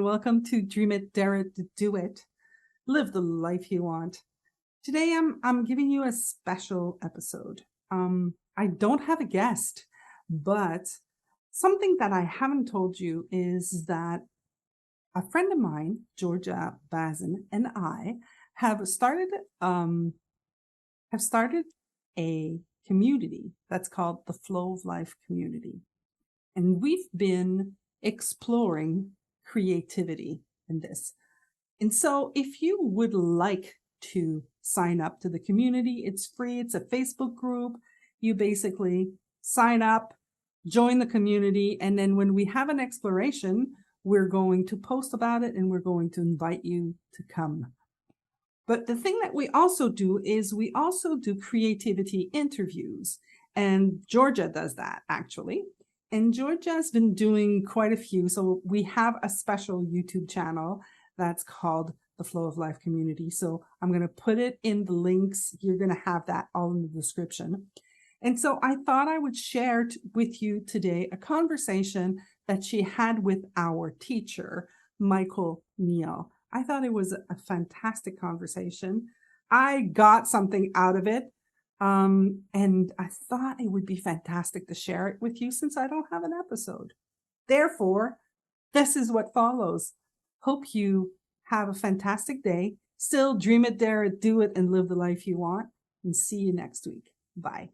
welcome to Dream It, Dare It, Do It. Live the life you want. Today I'm giving you a special episode. I don't have a guest, but something that I haven't told you is that a friend of mine, Georgia Bazin, and I have started a community that's called the Flow of Life Community. And we've been exploring creativity in this. And so if you would like to sign up to the community, it's free. It's a Facebook group. You basically sign up, join the community, and then when we have an exploration, we're going to post about it and we're going to invite you to come. But the thing that we also do is we also do creativity interviews, and Georgia does that actually. And Georgia's been doing quite a few. So we have a special YouTube channel that's called the Flow of Life Community. So I'm going to put it in the links. You're going to have that all in the description. And so I thought I would share with you today a conversation that she had with our teacher, Neill. I thought it was a fantastic conversation. I got something out of it. And I thought it would be fantastic to share it with you since I don't have an episode. Therefore, this is what follows. Hope you have a fantastic day. Still dream it, dare it, do it, and live the life you want. And see you next week. Bye.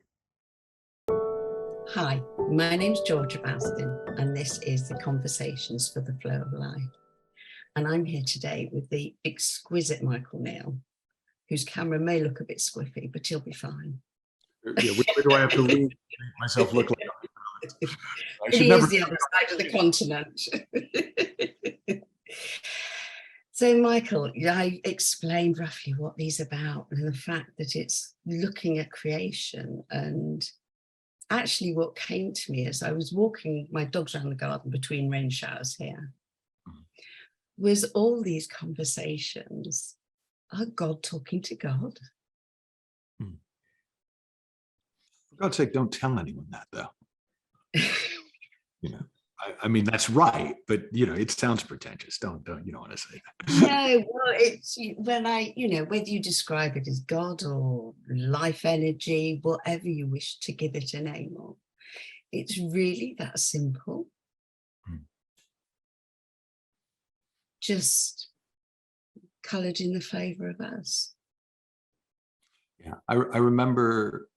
Hi, my name's Georgia Bazin, and this is the Conversations for the Flow of Life. And I'm here today with the exquisite Neill, whose camera may look a bit squiffy, but he'll be fine. Yeah, where do I have to leave to make myself look like? It is the other side of the continent. So, Michael, I explained roughly what these are about and the fact that it's looking at creation. And actually what came to me as I was walking my dogs around the garden between rain showers here was all these conversations. Are God talking to God? For God's sake, don't tell anyone that, though. I mean, that's right, but it sounds pretentious. You don't want to say that. No, well, it's when whether you describe it as God or life energy, whatever you wish to give it a name of, it's really that simple. Just coloured in the flavour of us. Yeah, I remember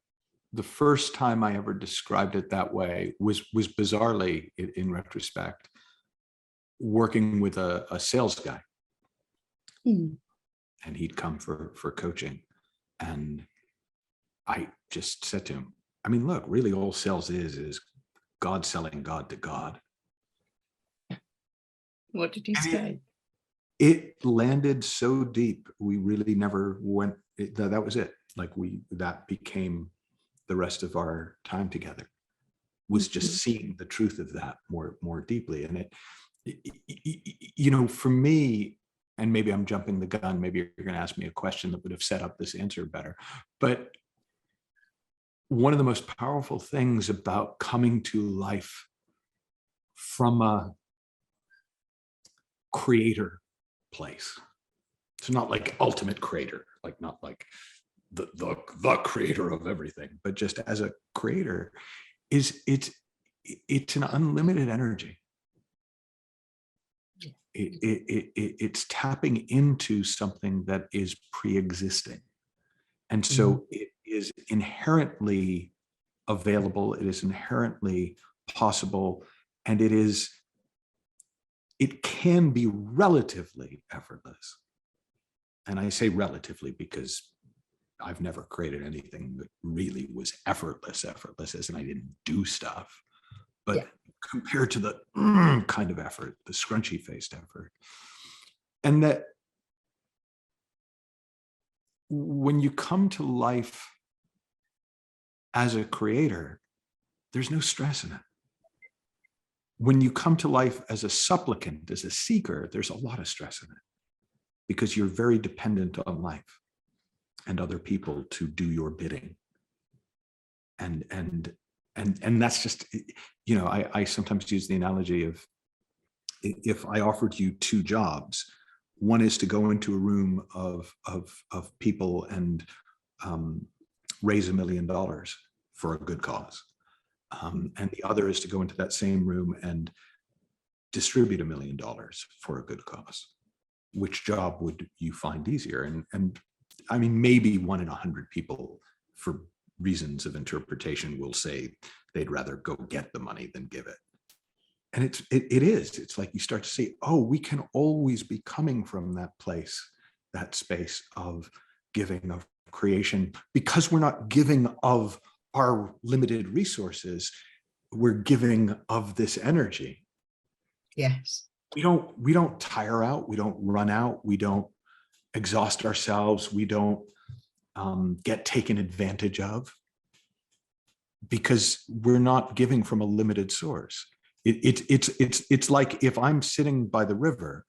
the first time I ever described it that way was bizarrely, in retrospect, working with a sales guy. And he'd come for coaching. And I just said to him, I mean, look, really all sales is God selling God to God. What did he say? It landed so deep. We really never went, that was it. Like that became the rest of our time together, was just seeing the truth of that more deeply. And it for me, and maybe I'm jumping the gun, maybe you're going to ask me a question that would have set up this answer better, but one of the most powerful things about coming to life from a creator place, it's not like ultimate creator, like not like the creator of everything, but just as a creator, is it's an unlimited energy. It's tapping into something that is pre-existing, and so it is inherently available, it is inherently possible, and it can be relatively effortless. And I say relatively because I've never created anything that really was effortless as in I didn't do stuff. But compared to the kind of effort, the scrunchy faced effort, and that when you come to life as a creator, there's no stress in it. When you come to life as a supplicant, as a seeker, there's a lot of stress in it because you're very dependent on life and other people to do your bidding. And that's just, I sometimes use the analogy of if I offered you two jobs, one is to go into a room of people and raise $1 million for a good cause. And the other is to go into that same room and distribute $1 million for a good cause. Which job would you find easier? And I mean, maybe 1 in 100 people, for reasons of interpretation, will say they'd rather go get the money than give it. And it's like you start to see, oh, we can always be coming from that place, that space of giving, of creation, because we're not giving of our limited resources, we're giving of this energy. Yes. We don't tire out, we don't run out, we don't exhaust ourselves, we don't get taken advantage of, because we're not giving from a limited source. It's like if I'm sitting by the river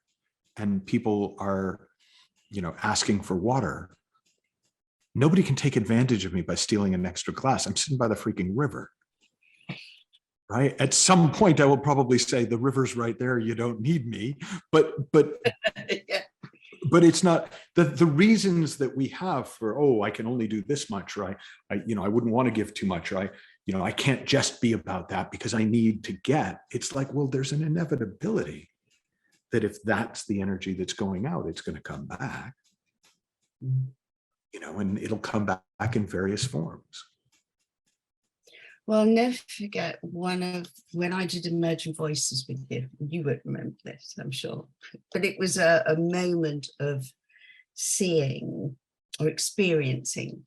and people are, asking for water, nobody can take advantage of me by stealing an extra glass. I'm sitting by the freaking river. Right. At some point, I will probably say the river's right there. You don't need me. But Yeah. but it's not the reasons that we have for, oh, I can only do this much, right? I wouldn't want to give too much, right? I can't just be about that because I need to get. It's like, well, there's an inevitability that if that's the energy that's going out, it's going to come back, and it'll come back in various forms. Well, I'll never forget when I did Emerging Voices with you. You won't remember this, I'm sure. But it was a moment of seeing or experiencing.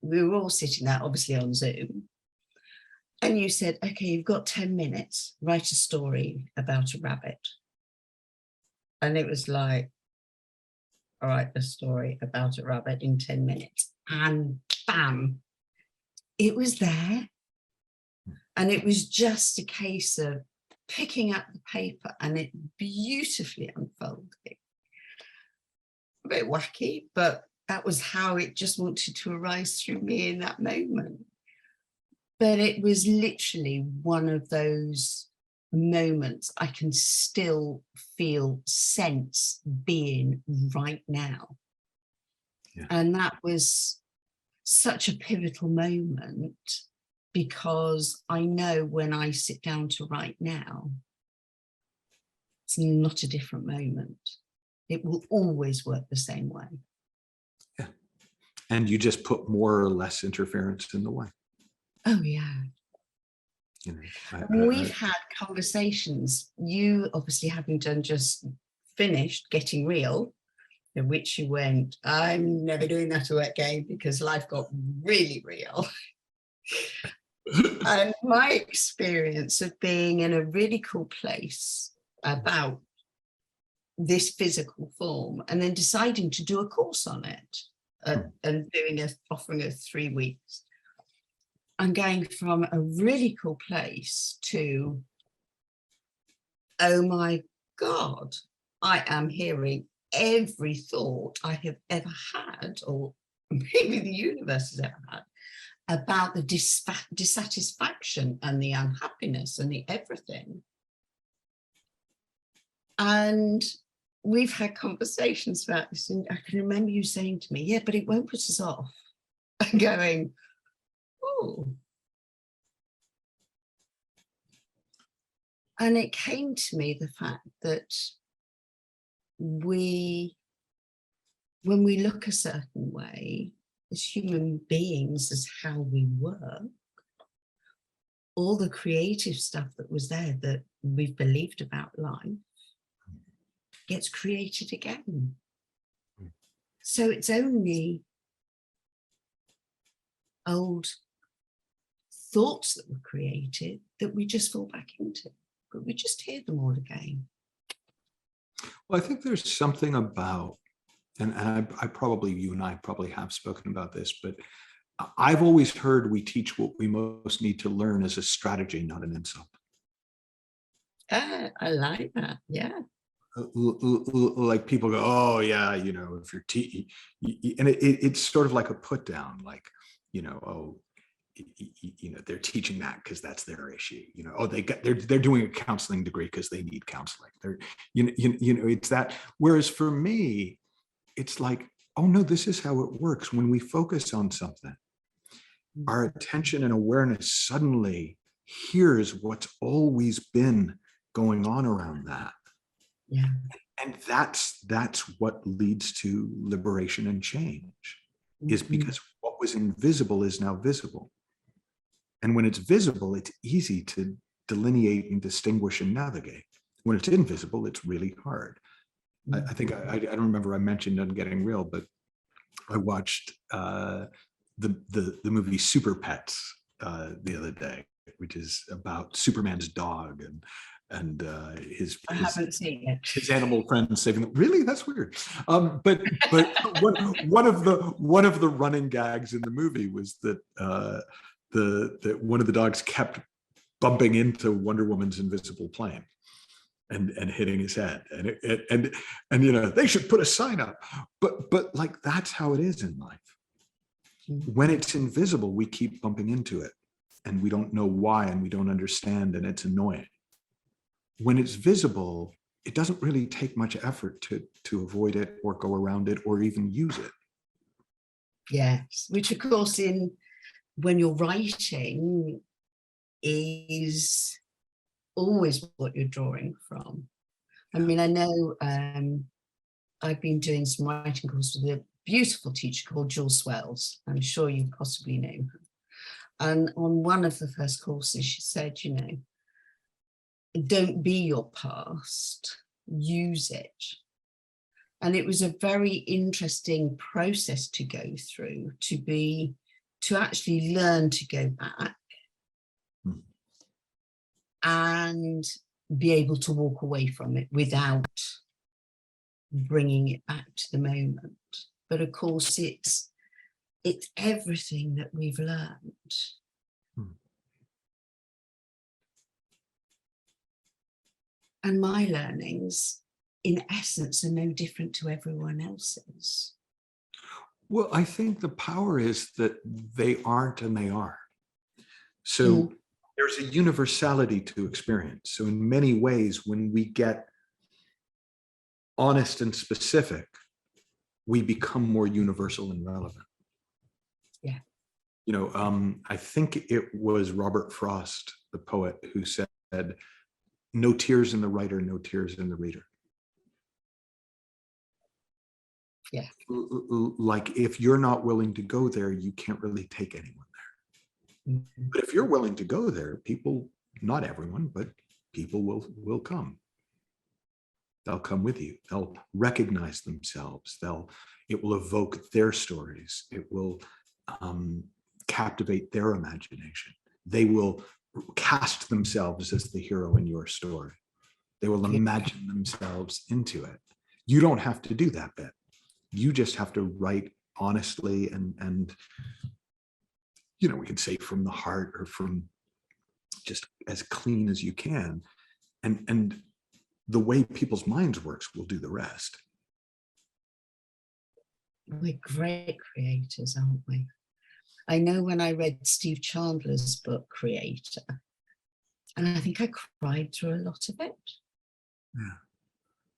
We were all sitting there, obviously on Zoom. And you said, okay, you've got 10 minutes, write a story about a rabbit. And it was like, all right, a story about a rabbit in 10 minutes. And bam, it was there. And it was just a case of picking up the paper and it beautifully unfolding. A bit wacky, but that was how it just wanted to arise through me in that moment. But it was literally one of those moments I can still feel, sense being right now. Yeah. And that was such a pivotal moment, because I know when I sit down to write now, it's not a different moment. It will always work the same way. Yeah. And you just put more or less interference in the way. Oh, yeah. We've had conversations, you obviously having done just finished Getting Real, in which you went, I'm never doing that again because life got really real. And my experience of being in a really cool place about this physical form and then deciding to do a course on it and offering a 3 weeks. I'm going from a really cool place to, oh my God, I am hearing every thought I have ever had, or maybe the universe has ever had, about the dissatisfaction and the unhappiness and the everything. And we've had conversations about this, and I can remember you saying to me, yeah, but it won't put us off. And going, oh. And it came to me the fact that when we look a certain way, as human beings, as how we work, all the creative stuff that was there that we've believed about life gets created again. So it's only old thoughts that were created that we just fall back into, but we just hear them all again. Well, I think there's something about, and you and I probably have spoken about this, but I've always heard we teach what we most need to learn as a strategy, not an insult. I like that. Yeah. Like people go, oh yeah, if you're and it's sort of like a put down, like, oh, they're teaching that because that's their issue. Oh, they're doing a counseling degree because they need counseling. It's that. Whereas for me, it's like, oh no, this is how it works. When we focus on something, our attention and awareness suddenly hears what's always been going on around that. Yeah. And that's what leads to liberation and change, is because what was invisible is now visible. And when it's visible, it's easy to delineate and distinguish and navigate. When it's invisible, it's really hard. I think I don't remember I mentioned on Getting Real, but I watched the movie Super Pets the other day, which is about Superman's dog and his I haven't seen it. His animal friends saving them. Really, that's weird. But one of the running gags in the movie was that that one of the dogs kept bumping into Wonder Woman's invisible plane and hitting his head, and they should put a sign up. But like, that's how it is in life. When it's invisible, we keep bumping into it, and we don't know why, and we don't understand, and it's annoying. When it's visible, it doesn't really take much effort to avoid it or go around it or even use it. Yes, which of course when you're writing is always what you're drawing from. I mean, I know I've been doing some writing courses with a beautiful teacher called Jules Swells. I'm sure you possibly know her. And on one of the first courses, she said, don't be your past, use it. And it was a very interesting process to go through, to actually learn to go back and be able to walk away from it without bringing it back to the moment. But of course, it's everything that we've learned. And my learnings, in essence, are no different to everyone else's. Well, I think the power is that they aren't and they are. So there's a universality to experience. So in many ways, when we get honest and specific, we become more universal and relevant. Yeah. I think it was Robert Frost, the poet, who said, "No tears in the writer, no tears in the reader." Yeah. Like, if you're not willing to go there, you can't really take anyone there. But if you're willing to go there, people, not everyone, but people will come. They'll come with you. They'll recognize themselves. It will evoke their stories. It will captivate their imagination. They will cast themselves as the hero in your story. They will imagine themselves into it. You don't have to do that bit. You just have to write honestly and we can say from the heart, or from just as clean as you can. And the way people's minds works will do the rest. We're great creators, aren't we? I know when I read Steve Chandler's book, Creator, and I think I cried through a lot of it. Yeah.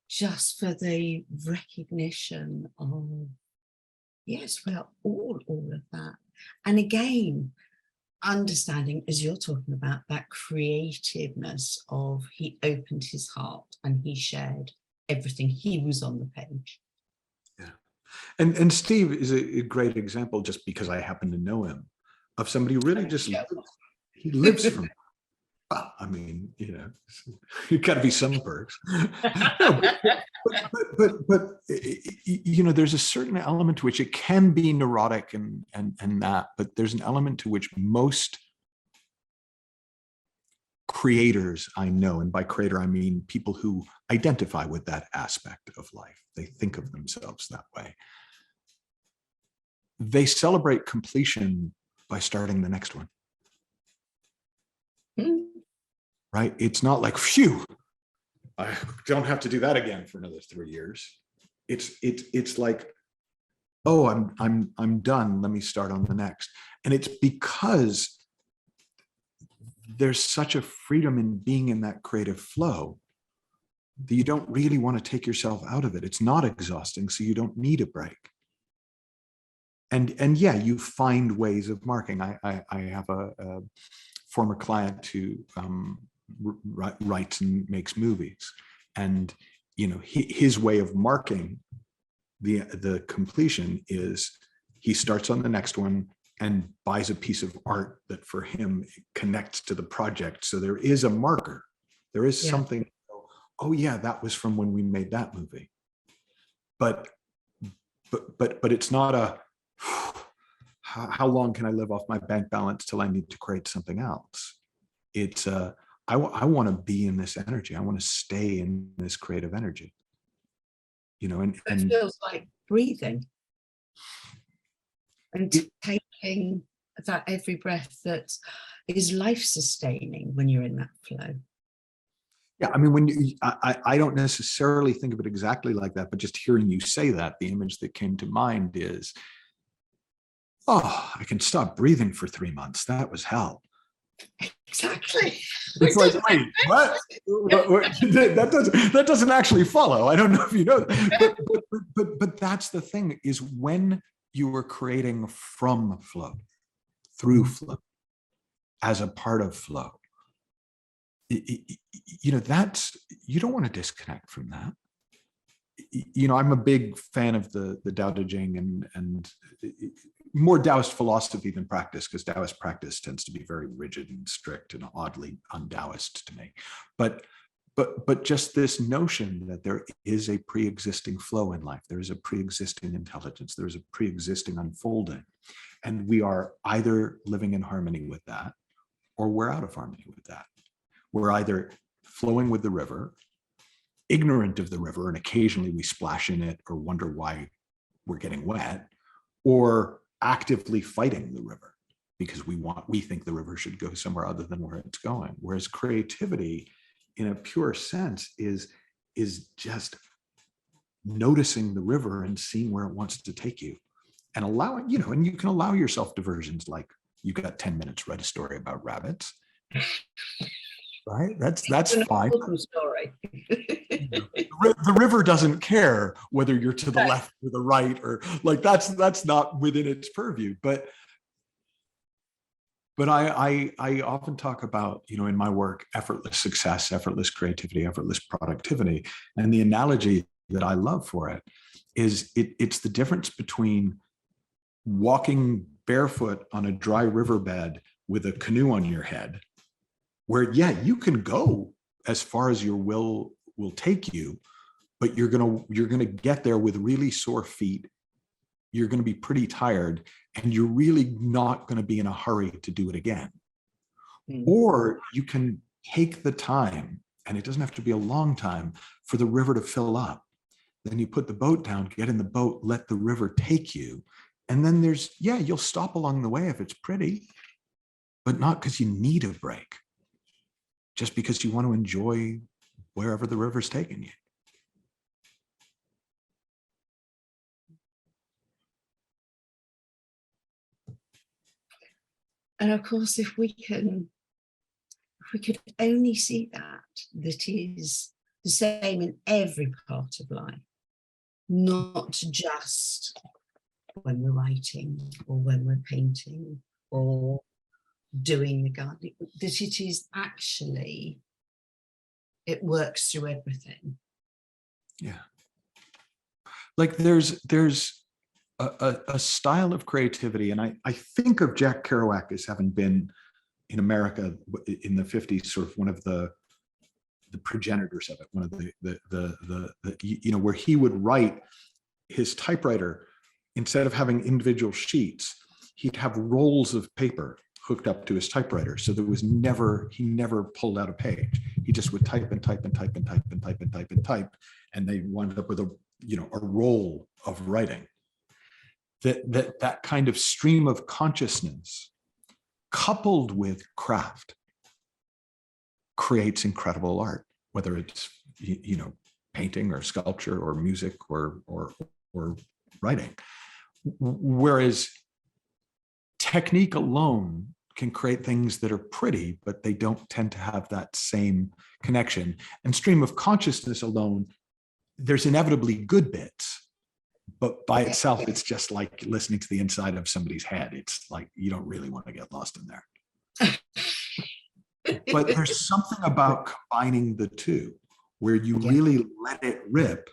Just for the recognition of, yes, we're all of that. And again, understanding, as you're talking about, that creativeness of, he opened his heart and he shared everything. He was on the page. Yeah. And Steve is a great example, just because I happen to know him, of somebody who really just he lives from well, I mean, you've got to be some perks. No, but there's a certain element to which it can be neurotic and that, but there's an element to which most creators I know, and by creator I mean people who identify with that aspect of life, they think of themselves that way, they celebrate completion by starting the next one. Right? It's not like, phew, I don't have to do that again for another 3 years. It's like, oh, I'm done, let me start on the next. And it's because there's such a freedom in being in that creative flow that you don't really want to take yourself out of it. It's not exhausting, so you don't need a break. And yeah, you find ways of marking. I have a former client who writes and makes movies, and his way of marking the completion is he starts on the next one and buys a piece of art that for him connects to the project. So there is a marker. There is something, oh yeah, that was from when we made that movie. But it's not a, how long can I live off my bank balance till I need to create something else? It's I want to be in this energy. I want to stay in this creative energy. And It feels like breathing and taking that every breath that is life-sustaining when you're in that flow. Yeah, I mean, when I don't necessarily think of it exactly like that, but just hearing you say that, the image that came to mind is, oh, I can stop breathing for 3 months. That was hell. Exactly. It's like, wait, what? That doesn't actually follow. I don't know if you know that. But that's the thing, is when you are creating from flow, through flow, as a part of flow, that's, you don't want to disconnect from that. I'm a big fan of the Tao Te Ching and more Taoist philosophy than practice, because Taoist practice tends to be very rigid and strict and oddly un-Taoist to me. But just this notion that there is a pre-existing flow in life, there is a pre-existing intelligence, there is a pre-existing unfolding, and we are either living in harmony with that, or we're out of harmony with that. We're either flowing with the river, ignorant of the river, and occasionally we splash in it or wonder why we're getting wet, or actively fighting the river because we think the river should go somewhere other than where it's going. Whereas creativity, in a pure sense, is just noticing the river and seeing where it wants to take you, and allowing, and you can allow yourself diversions, like, you got 10 minutes, write a story about rabbits. Right? That's fine. Story. The river doesn't care whether you're to the left or the right, or like that's not within its purview. But I often talk about, in my work, effortless success, effortless creativity, effortless productivity. And the analogy that I love for it is it's the difference between walking barefoot on a dry riverbed with a canoe on your head, where, yeah, you can go as far as your will take you, but you're gonna get there with really sore feet. You're gonna be pretty tired, and you're really not gonna be in a hurry to do it again. Or you can take the time, and it doesn't have to be a long time, for the river to fill up. Then you put the boat down, get in the boat, let the river take you. And then you'll stop along the way if it's pretty, but not because you need a break. Just because you want to enjoy wherever the river's taking you. And of course, if we could only see that is the same in every part of life, not just when we're writing or when we're painting or doing the gardening, that it is actually, it works through everything. Yeah. Like there's a style of creativity, and I think of Jack Kerouac as having been in America in the 50s, sort of one of the progenitors of it, one of the where he would write his typewriter, instead of having individual sheets, he'd have rolls of paper hooked up to his typewriter. So he never pulled out a page. He just would type and type and type and type and type and type and type. And they wound up with a roll of writing. That kind of stream of consciousness, coupled with craft, creates incredible art, whether it's, painting or sculpture or music or writing. Whereas technique alone can create things that are pretty, but they don't tend to have that same connection. And stream of consciousness alone, there's inevitably good bits, but by itself, it's just like listening to the inside of somebody's head. It's like, you don't really want to get lost in there. But there's something about combining the two where you really let it rip,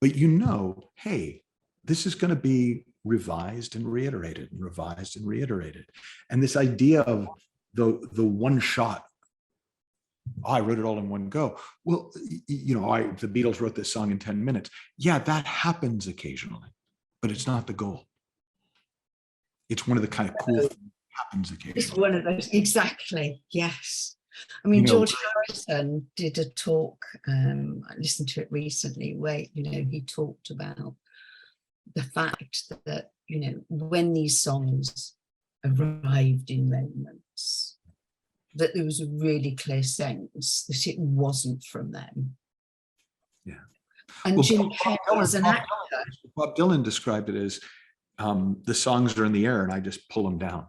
but you know, hey, this is going to be revised and reiterated and revised and reiterated. And this idea of the one shot, oh, I wrote it all in one go. Well, you know, the Beatles wrote this song in 10 minutes. Yeah, that happens occasionally, but it's not the goal. It's one of the kind of cool things that happens occasionally. It's one of those, exactly, yes. I mean, George Harrison did a talk, I listened to it recently, where, you know, he talked about the fact that, you know, when these songs arrived in moments, that there was a really clear sense that it wasn't from them. Yeah. And well, Jim Carrey as an actor. Bob Dylan described it as the songs are in the air and I just pull them down.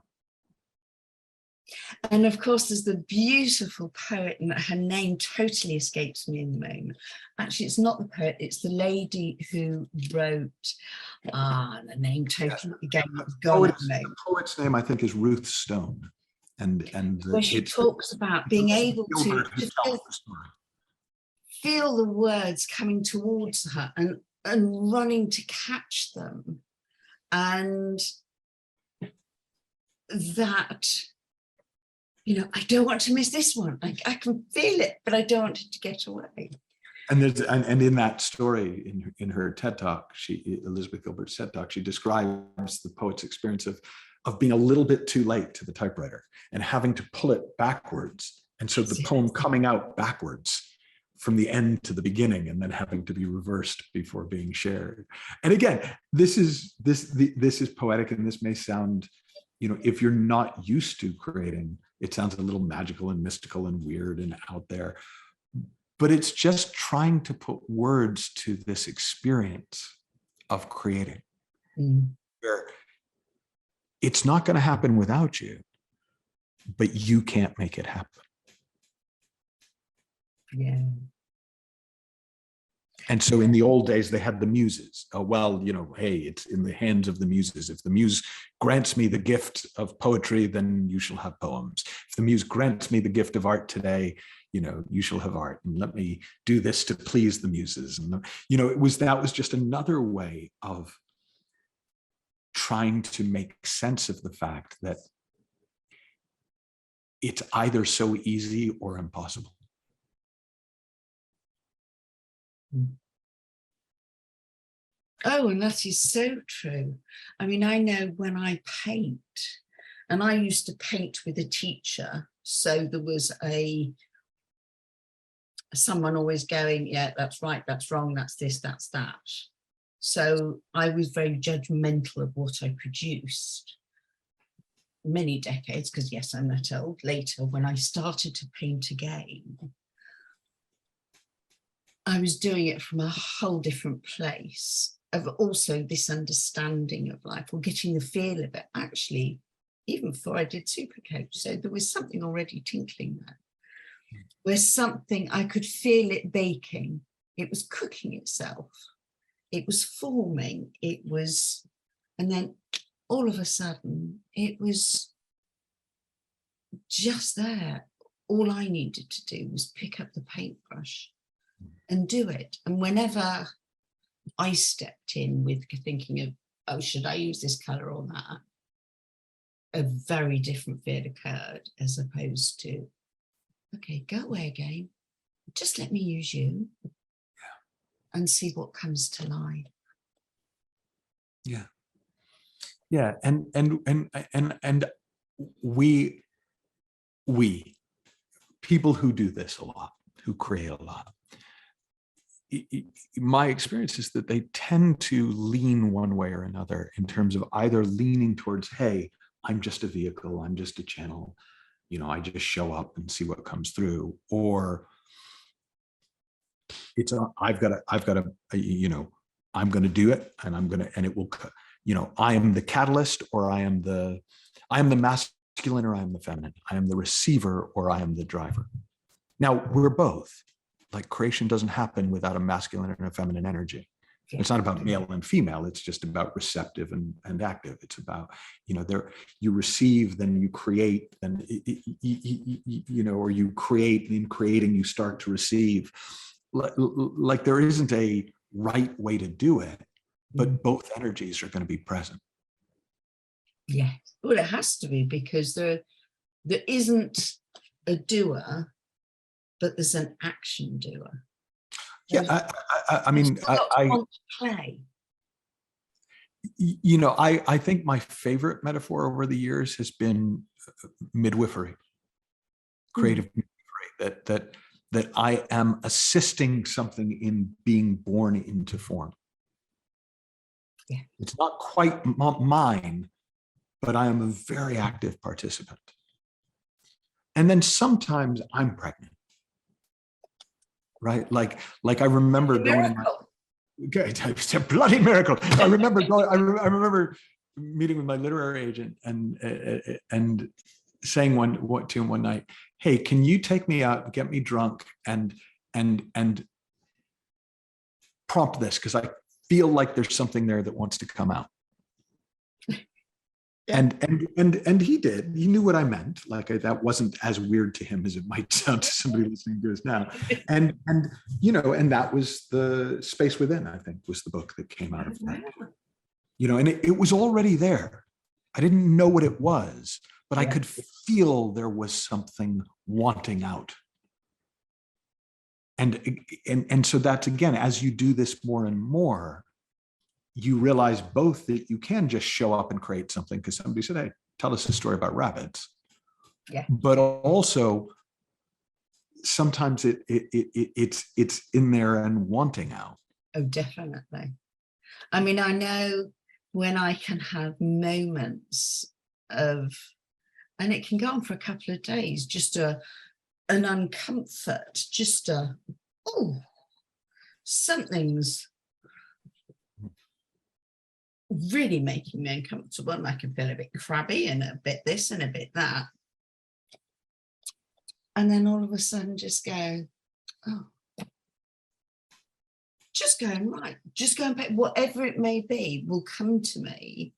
And of course, there's the beautiful poet, and her name totally escapes me in the moment. Actually, it's not the poet, it's the lady who wrote, the name totally again gone at the moment. The poet's name, I think, is Ruth Stone. And where she talks about being able to feel the words coming towards her and running to catch them. And that, you know, I don't want to miss this one. I can feel it, but I don't want it to get away. And there's and in that story, in her TED Talk, Elizabeth Gilbert's TED Talk, she describes the poet's experience of being a little bit too late to the typewriter and having to pull it backwards. And so the poem coming out backwards from the end to the beginning, and then having to be reversed before being shared. And again, this is poetic, and this may sound, you know, if you're not used to creating, it sounds a little magical and mystical and weird and out there. But it's just trying to put words to this experience of creating, where it's not going to happen without you, but you can't make it happen. Yeah. And so in the old days, they had the muses. Oh, well, you know, hey, it's in the hands of the muses. If the muse grants me the gift of poetry, then you shall have poems. If the muse grants me the gift of art today, you know, you shall have art, and let me do this to please the muses. And, you know, that was just another way of trying to make sense of the fact that it's either so easy or impossible. Oh, and that is so true. I mean, I know when I paint, and I used to paint with a teacher, so there was someone always going, yeah, that's right, that's wrong, that's this, that's that. So I was very judgmental of what I produced many decades, because yes, I'm that old. Later, when I started to paint again, I was doing it from a whole different place of also this understanding of life, or getting the feel of it, actually, even before I did Supercoach. So there was something already tinkling there, where something, I could feel it baking. It was cooking itself. It was forming. It was, and then all of a sudden, it was just there. All I needed to do was pick up the paintbrush and do it. And whenever I stepped in with thinking of, oh, should I use this color or that, a very different feel occurred, as opposed to, okay, go away again. Just let me use you, and see what comes to life. Yeah. Yeah. And we people who do this a lot, who create a lot, my experience is that they tend to lean one way or another, in terms of either leaning towards, hey, I'm just a vehicle, I'm just a channel, you know, I just show up and see what comes through, or it's I've got to, you know, I'm going to do it, and it will, I am the catalyst, or I am the masculine, or I am the feminine. I am the receiver, or I am the driver. Now, we're both. Like, creation doesn't happen without a masculine and a feminine energy. It's not about male and female. It's just about receptive and active. It's about, you receive, then you create, then, or you create, and in creating, you start to receive. Like, there isn't a right way to do it, but both energies are going to be present. Yes. Well, it has to be, because there isn't a doer, but there's an action doer. Yeah, I mean, I want to play. I think my favorite metaphor over the years has been midwifery, creative midwifery, that I am assisting something in being born into form. Yeah. It's not quite mine, but I am a very active participant. And then sometimes I'm pregnant. Right, like I remember going. Okay, it's a bloody miracle. I remember going. I remember meeting with my literary agent and saying to him one night, "Hey, can you take me out, get me drunk, and prompt this, because I feel like there's something there that wants to come out." Yeah. And he did. He knew what I meant. Like, that wasn't as weird to him as it might sound to somebody listening to us now. And that was The Space Within, I think, was the book that came out of that. And it was already there. I didn't know what it was, but I could feel there was something wanting out. And so that's, again, as you do this more and more, you realize both that you can just show up and create something because somebody said, "Hey, tell us a story about rabbits." Yeah. But also, sometimes it's in there and wanting out. Oh, definitely. I mean, I know when I can have moments of, and it can go on for a couple of days, just an uncomfort, just something's really making me uncomfortable, and I can feel a bit crabby and a bit this and a bit that. And then all of a sudden just go, just going, right, just going back, whatever it may be will come to me.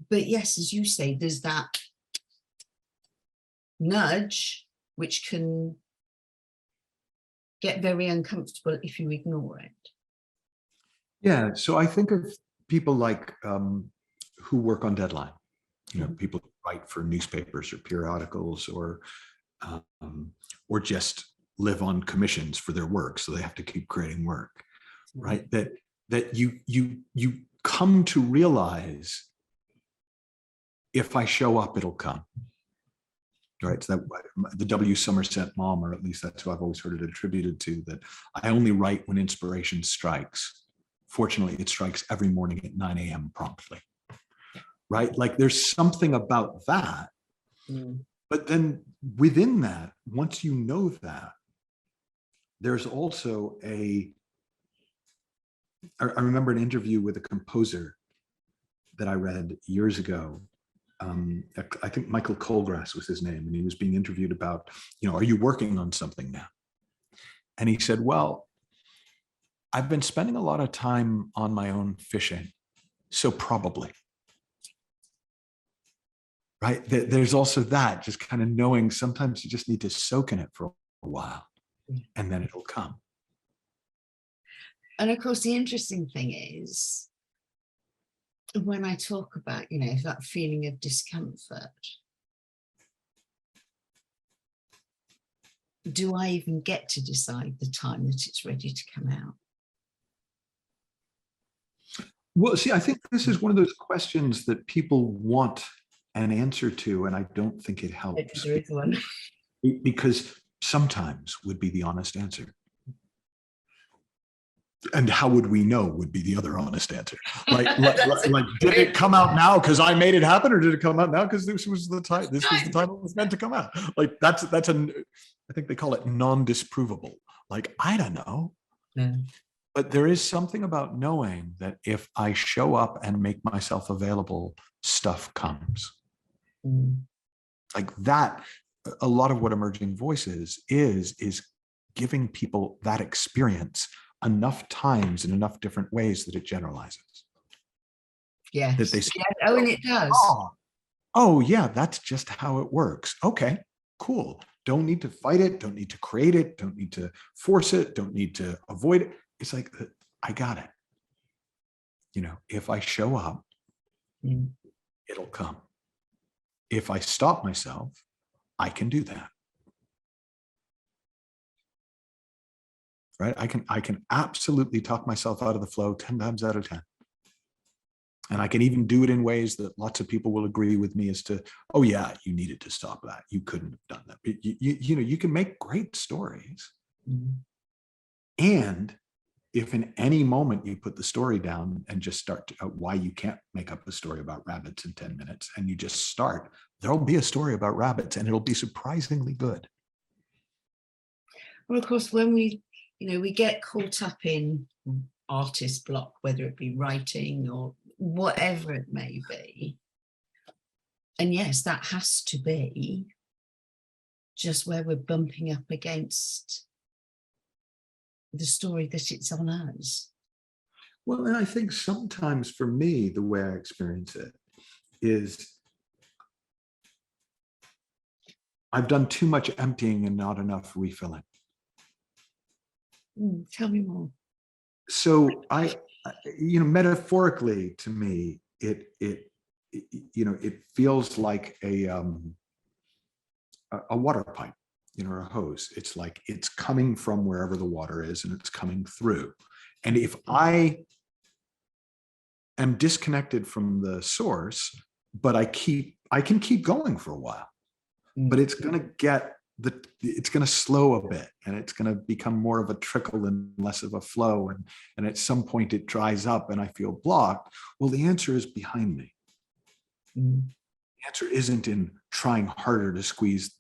But yes, as you say, there's that nudge which can get very uncomfortable if you ignore it. Yeah, so I think of people like who work on deadline, people who write for newspapers or periodicals, or just live on commissions for their work, so they have to keep creating work, right? That you come to realize, if I show up, it'll come. Right, so that the W. Somerset mom, or at least that's who I've always heard it attributed to, that I only write when inspiration strikes. Fortunately, it strikes every morning at 9 a.m. promptly. Right, like there's something about that. But then within that, once you know that, there's also I remember an interview with a composer that I read years ago. I think Michael Colgrass was his name, and he was being interviewed about, are you working on something now? And he said, well, I've been spending a lot of time on my own fishing, so probably. Right? There's also that, just kind of knowing sometimes you just need to soak in it for a while, and then it'll come. And of course, the interesting thing is, when I talk about, that feeling of discomfort, do I even get to decide the time that it's ready to come out? Well, see, I think this is one of those questions that people want an answer to, and I don't think it helps. There is one. Because sometimes would be the honest answer. And how would we know would be the other honest answer. Like did it come out now because I made it happen, or did it come out now because this was the time? This was the time it was meant to come out. Like that's I think they call it non-disprovable. Like, I don't know. Yeah. But there is something about knowing that if I show up and make myself available, stuff comes. Like that, a lot of what emerging voices is giving people that experience enough times in enough different ways that it generalizes. Yes. That they say, Yeah. Oh, and it does. oh, yeah, that's just how it works. Okay, cool. Don't need to fight it. Don't need to create it. Don't need to force it. Don't need to avoid it. It's like, I got it. You know, if I show up, it'll come. If I stop myself, I can do that. Right? I can absolutely talk myself out of the flow 10 times out of 10. And I can even do it in ways that lots of people will agree with me as to, oh yeah, you needed to stop that. You couldn't have done that. But you know, you can make great stories. And if in any moment you put the story down and just start to, why you can't make up a story about rabbits in 10 minutes, and you just start, there'll be a story about rabbits and it'll be surprisingly good. Well, of course, when we get caught up in artist block, whether it be writing or whatever it may be, and yes, that has to be just where we're bumping up against the story that it's on us. Well, and I think sometimes for me, the way I experience it is I've done too much emptying and not enough refilling. Tell me more. So metaphorically to me, it feels like a water pipe, or a hose. It's like it's coming from wherever the water is and it's coming through. And if I am disconnected from the source, but I can keep going for a while, but it's going to slow a bit, and it's going to become more of a trickle and less of a flow. And at some point it dries up and I feel blocked. Well, the answer is behind me. The answer isn't in trying harder to squeeze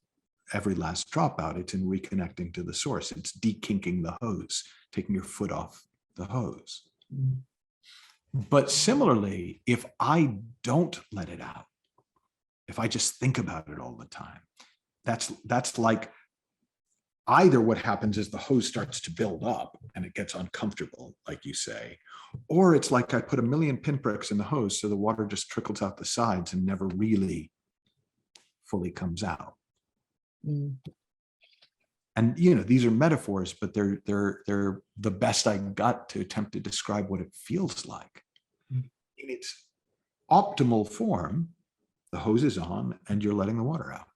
every last drop out. It's in reconnecting to the source. It's dekinking the hose, taking your foot off the hose. But similarly, if I don't let it out, if I just think about it all the time, that's like either what happens is the hose starts to build up and it gets uncomfortable, like you say, or it's like I put a million pinpricks in the hose so the water just trickles out the sides and never really fully comes out. And these are metaphors, but they're the best I got to attempt to describe what it feels like. In its optimal form, the hose is on and you're letting the water out.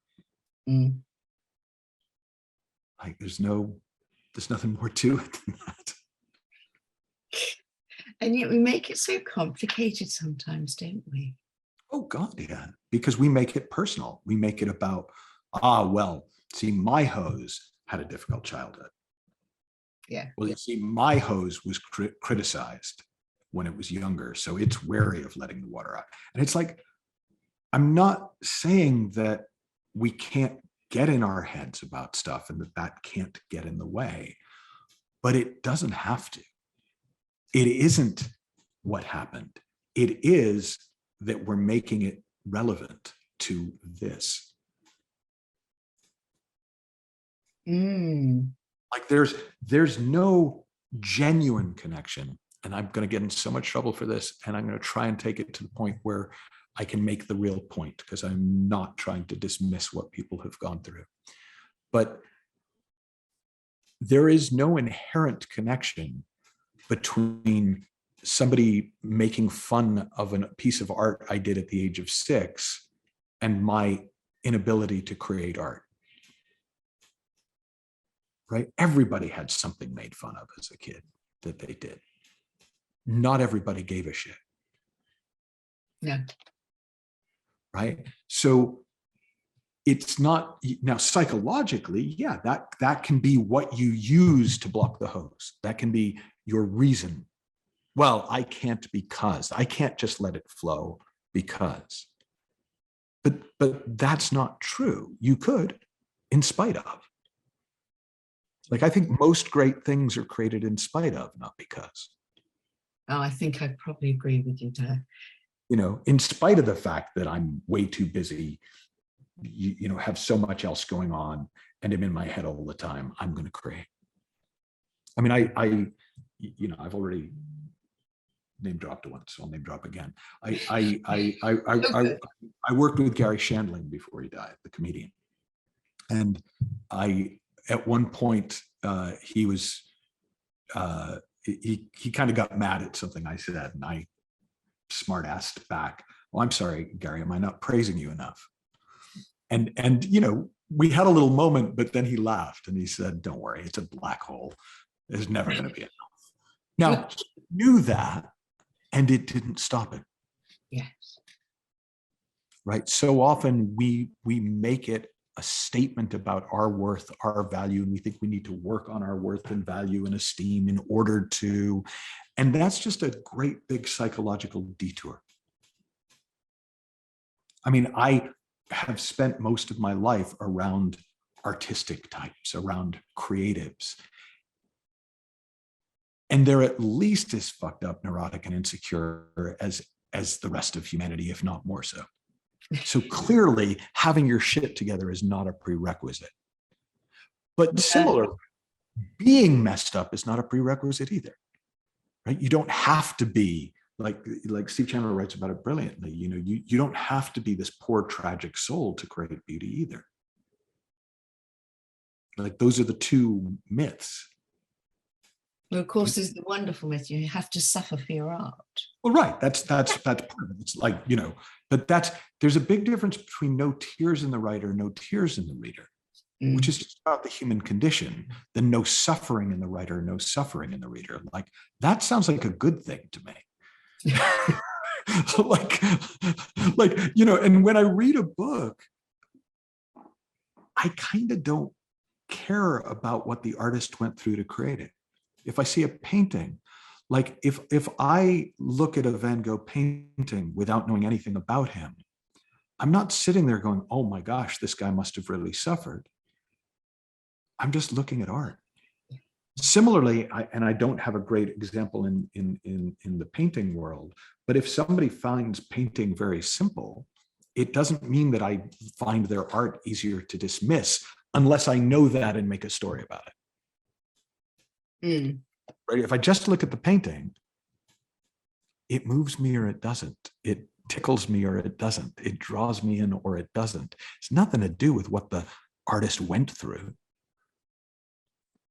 Like there's nothing more to it than that. And yet we make it so complicated sometimes, don't we? Oh God, yeah. Because we make it personal. We make it about, see, my hose had a difficult childhood. Yeah. Well, you see, my hose was criticized when it was younger, so it's wary of letting the water out. And it's like, I'm not saying that we can't get in our heads about stuff and that can't get in the way, but it doesn't have to. It isn't what happened. It is that we're making it relevant to this. Like there's no genuine connection, and I'm going to get in so much trouble for this, and I'm going to try and take it to the point where I can make the real point, because I'm not trying to dismiss what people have gone through. But there is no inherent connection between somebody making fun of a piece of art I did at the age of 6 and my inability to create art. Right? Everybody had something made fun of as a kid that they did. Not everybody gave a shit. Yeah. Right? So it's not, now psychologically, yeah, that can be what you use to block the hose. That can be your reason. Well, I can't just let it flow because. But that's not true. You could, in spite of. Like, I think most great things are created in spite of, not because. Oh, I think I probably agree with you there. You know, in spite of the fact that I'm way too busy, you know, have so much else going on, and am in my head all the time, I'm going to create. I mean, you know, I've already name dropped once, so I'll name drop again. I worked with Gary Shandling before he died, the comedian, and at one point he was he kind of got mad at something I said, and I smart-assed back, "Well, I'm sorry, Gary, am I not praising you enough?" And you know, we had a little moment, but then he laughed and he said, "Don't worry, it's a black hole. There's never going to be enough." Now, he knew that, and it didn't stop him. Yes. Right. So often we make it a statement about our worth, our value, and we think we need to work on our worth and value and esteem in order to, and that's just a great big psychological detour. I mean, I have spent most of my life around artistic types, around creatives. And they're at least as fucked up, neurotic, and insecure as the rest of humanity, if not more so. So clearly, having your shit together is not a prerequisite. But similarly, being messed up is not a prerequisite either. Right? You don't have to be like Steve Chandler writes about it brilliantly. You know, you don't have to be this poor, tragic soul to create beauty either. Like, those are the two myths. Well, of course, there's the wonderful myth: you have to suffer for your art. Well, right. That's part of it. It's like, you know, but there's a big difference between no tears in the writer, no tears in the reader, which is just about the human condition, than no suffering in the writer, no suffering in the reader. Like, that sounds like a good thing to me. like, you know, and when I read a book, I kind of don't care about what the artist went through to create it. If I see a painting, like if I look at a Van Gogh painting without knowing anything about him, I'm not sitting there going, "Oh my gosh, this guy must have really suffered." I'm just looking at art. Similarly, I don't have a great example in the painting world, but if somebody finds painting very simple, it doesn't mean that I find their art easier to dismiss unless I know that and make a story about it. Right? If I just look at the painting, it moves me or it doesn't. It tickles me or it doesn't. It draws me in or it doesn't. It's nothing to do with what the artist went through.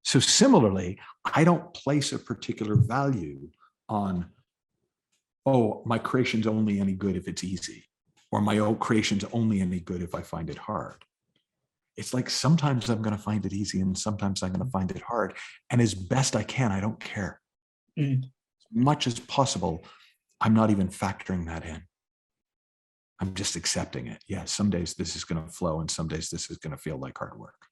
So similarly, I don't place a particular value on, oh, my creation's only any good if it's easy, or my own creation's only any good if I find it hard. It's like, sometimes I'm going to find it easy and sometimes I'm going to find it hard. And as best I can, I don't care. As much as possible, I'm not even factoring that in. I'm just accepting it. Yeah, some days this is going to flow and some days this is going to feel like hard work.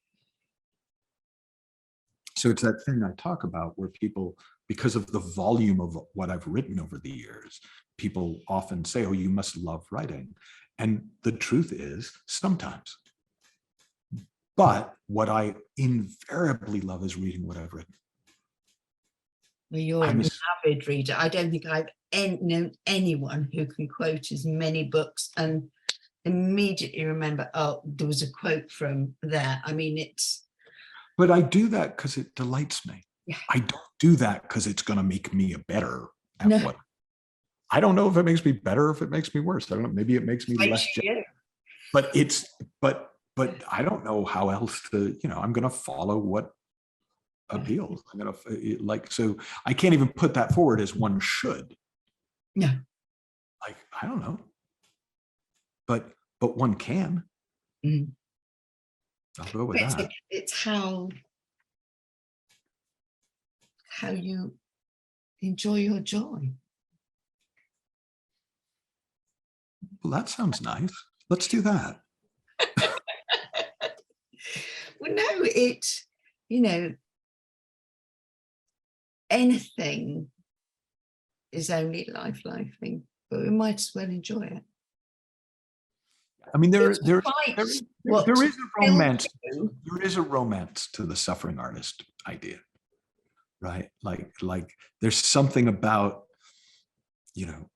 So it's that thing I talk about where people, because of the volume of what I've written over the years, people often say, "Oh, you must love writing." And the truth is, sometimes. But what I invariably love is reading what I've written. Well, you're an avid reader. I don't think I've known anyone who can quote as many books and immediately remember, oh, there was a quote from there. I mean, it's... But I do that because it delights me. Yeah. I don't do that because it's going to make me a better at what. I don't know if it makes me better or if it makes me worse. I don't know. Maybe it makes me less. But I don't know how else to, you know, I'm going to follow what appeals. I'm going to like, so I can't even put that forward as one should. No. Like, I don't know. But one can. I'll go with that. It's how you enjoy your joy. Well, that sounds nice. Let's do that. Well, no, you know, anything is only life-lifing, but we might as well enjoy it. I mean, It's quite what there is a Phil romance. do. There is a romance to the suffering artist idea, right? Like there's something about, you know,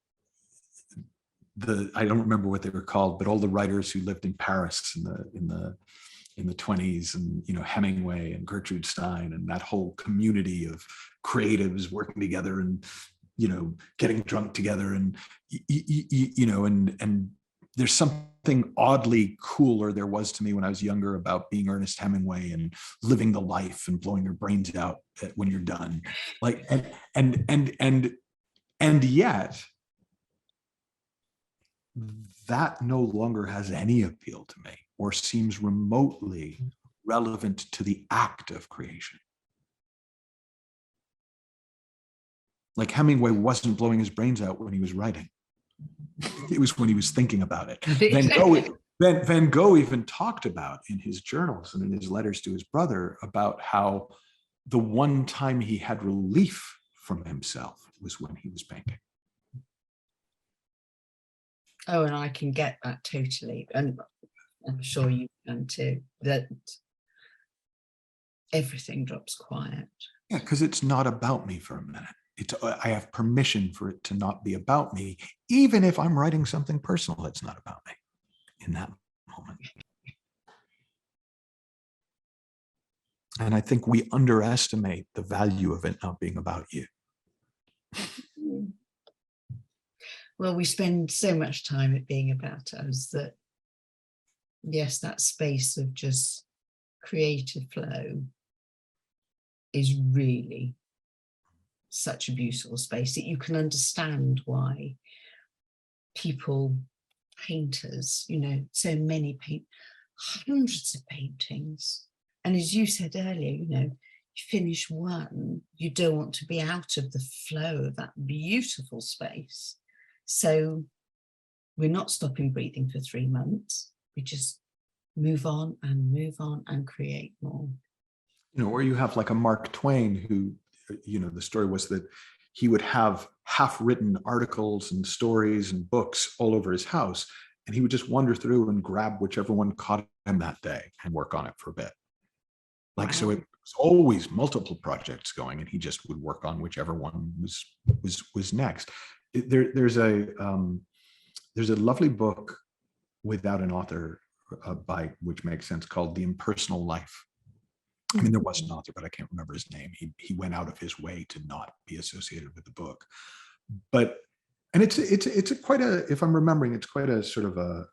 I don't remember what they were called, but all the writers who lived in Paris in the 20s, and you know, Hemingway and Gertrude Stein and that whole community of creatives working together and, you know, getting drunk together, and you know, and there's something oddly cooler there was to me when I was younger about being Ernest Hemingway and living the life and blowing your brains out when you're done. Like, and yet that no longer has any appeal to me or seems remotely relevant to the act of creation. Like Hemingway wasn't blowing his brains out when he was writing. It was when he was thinking about it. Van Gogh even talked about in his journals and in his letters to his brother about how the one time he had relief from himself was when he was painting. Oh, and I can get that totally. And I'm sure you can too, that everything drops quiet. Yeah, because it's not about me for a minute. I have permission for it to not be about me, even if I'm writing something personal that's not about me in that moment. And I think we underestimate the value of it not being about you. Well, we spend so much time it being about us that, yes, that space of just creative flow is really such a beautiful space that you can understand why people, painters, you know, so many hundreds of paintings. And as you said earlier, you know, you finish one, you don't want to be out of the flow of that beautiful space. So we're not stopping breathing for 3 months. We just move on and create more. You know, or you have like a Mark Twain who, you know, the story was that he would have half-written articles and stories and books all over his house, and he would just wander through and grab whichever one caught him that day and work on it for a bit. Like, wow. So it was always multiple projects going, and he just would work on whichever one was next. There's a lovely book without an author by which makes sense called The Impersonal Life. I mean, there was an author, but I can't remember his name. He went out of his way to not be associated with the book. But, and it's a quite a, if I'm remembering, it's quite a sort of a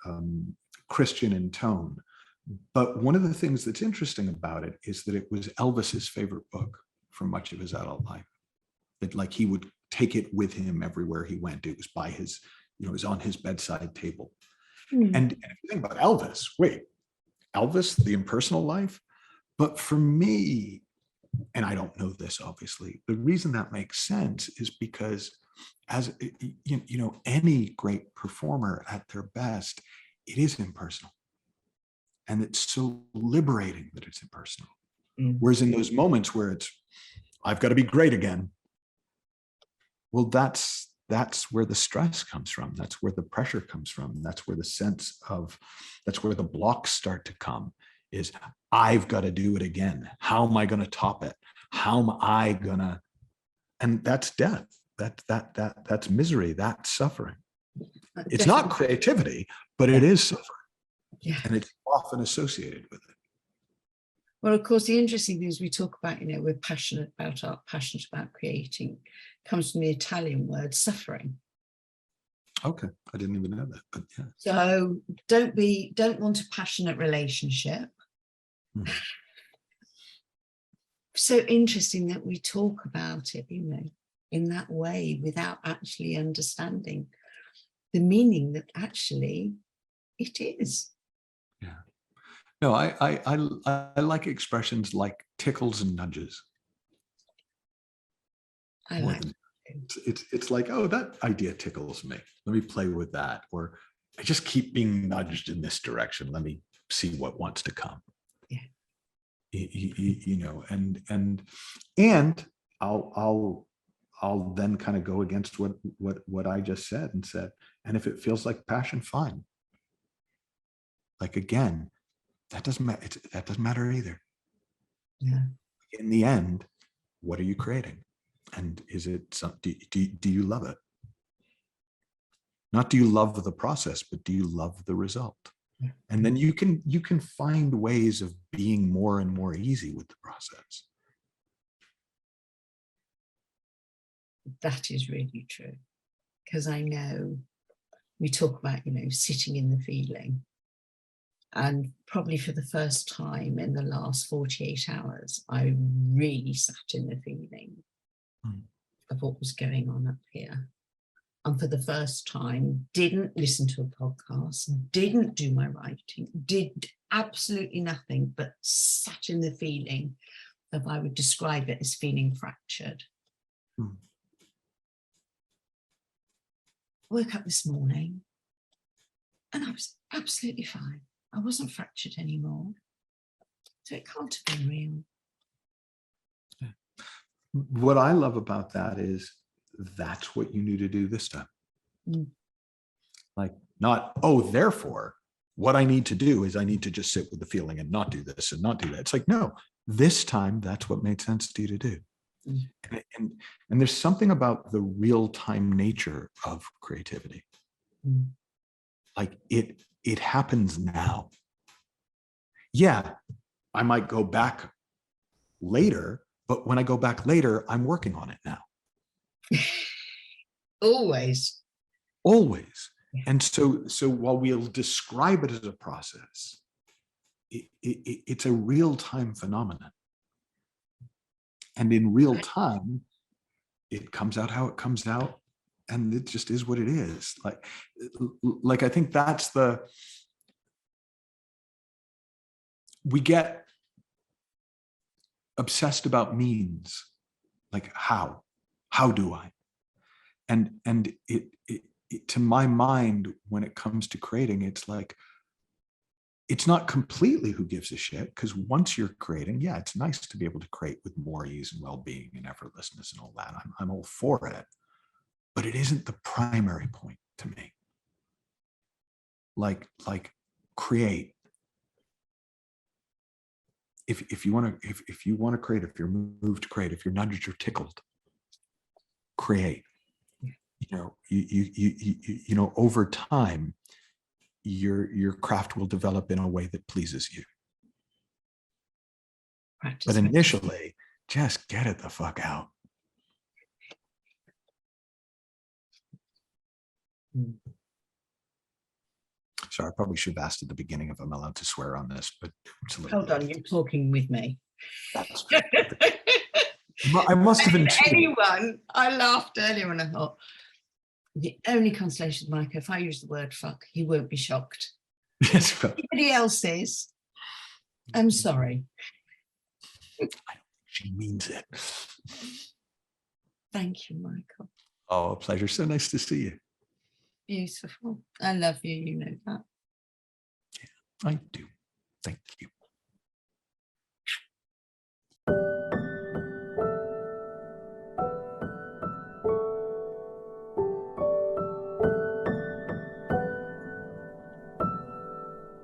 Christian in tone. But one of the things that's interesting about it is that it was Elvis's favorite book for much of his adult life. That like he would take it with him everywhere he went. It was by his, you know, it was on his bedside table. And if you think about Elvis, wait, Elvis, The Impersonal Life? But for me, and I don't know this obviously, the reason that makes sense is because as you know, any great performer at their best, it is impersonal. And it's so liberating that it's impersonal. Whereas in those moments where it's, I've got to be great again. Well, that's where the stress comes from. That's where the pressure comes from. That's where the sense of, that's where the blocks start to come, is I've got to do it again. How am I going to top it? How am I going to, and that's death. That's misery. That's suffering. It's not creativity, but it is suffering. Yeah. And it's often associated with it. Well, of course, the interesting thing is we talk about, you know, we're passionate about art, passionate about creating, comes from the Italian word suffering. Okay, I didn't even know that, but yeah. So don't want a passionate relationship. So interesting that we talk about it, you know, in that way without actually understanding the meaning that actually it is. Yeah. No, I like expressions like tickles and nudges. I like it's like, oh, that idea tickles me. Let me play with that. Or I just keep being nudged in this direction. Let me see what wants to come. Yeah. You know, and I'll then kind of go against what I just said and said, and if it feels like passion, fine. Like, again, that doesn't matter. That doesn't matter either. Yeah. In the end, what are you creating? And is it do you love it? Not do you love the process, but do you love the result? Yeah. And then you can find ways of being more and more easy with the process. That is really true. Because I know we talk about, sitting in the feeling. And probably for the first time in the last 48 hours, I really sat in the feeling of what was going on up here. And for the first time, didn't listen to a podcast, didn't do my writing, did absolutely nothing, but sat in the feeling of, I would describe it as feeling fractured. Woke up this morning and I was absolutely fine. I wasn't fractured anymore. So it can't have been real. What I love about that is that's what you need to do this time. Like, not, oh, therefore, what I need to do is I need to just sit with the feeling and not do this and not do that. It's like, no, this time, that's what made sense to you to do. And there's something about the real-time nature of creativity. Like, it happens now. Yeah, I might go back later, but when I go back later, I'm working on it now. Always. And so while we'll describe it as a process, it's a real-time phenomenon. And in real time, it comes out how it comes out, and it just is what it is. Like I think that's we get obsessed about means, like how do I? And it to my mind, when it comes to creating, it's like, it's not completely who gives a shit, because once you're creating, yeah, it's nice to be able to create with more ease and well-being and effortlessness and all that. I'm all for it, but it isn't the primary point to me. Like create. If you want to create, if you're moved to create, if you're nudged or tickled, create. Over time, your craft will develop in a way that pleases you. Practice. But initially, just get it the fuck out. Sorry, I probably should have asked at the beginning if I'm allowed to swear on this, but it's a little. Hold on, you're talking with me. That's fair. I must have been. I laughed earlier when I thought, the only consolation, Mike, if I use the word fuck, he won't be shocked. Yes, well, Anybody else is, I'm sorry. I don't think she means it. Thank you, Michael. Oh, a pleasure. So nice to see you. Beautiful. I love you, you know that. Yeah, I do. Thank you.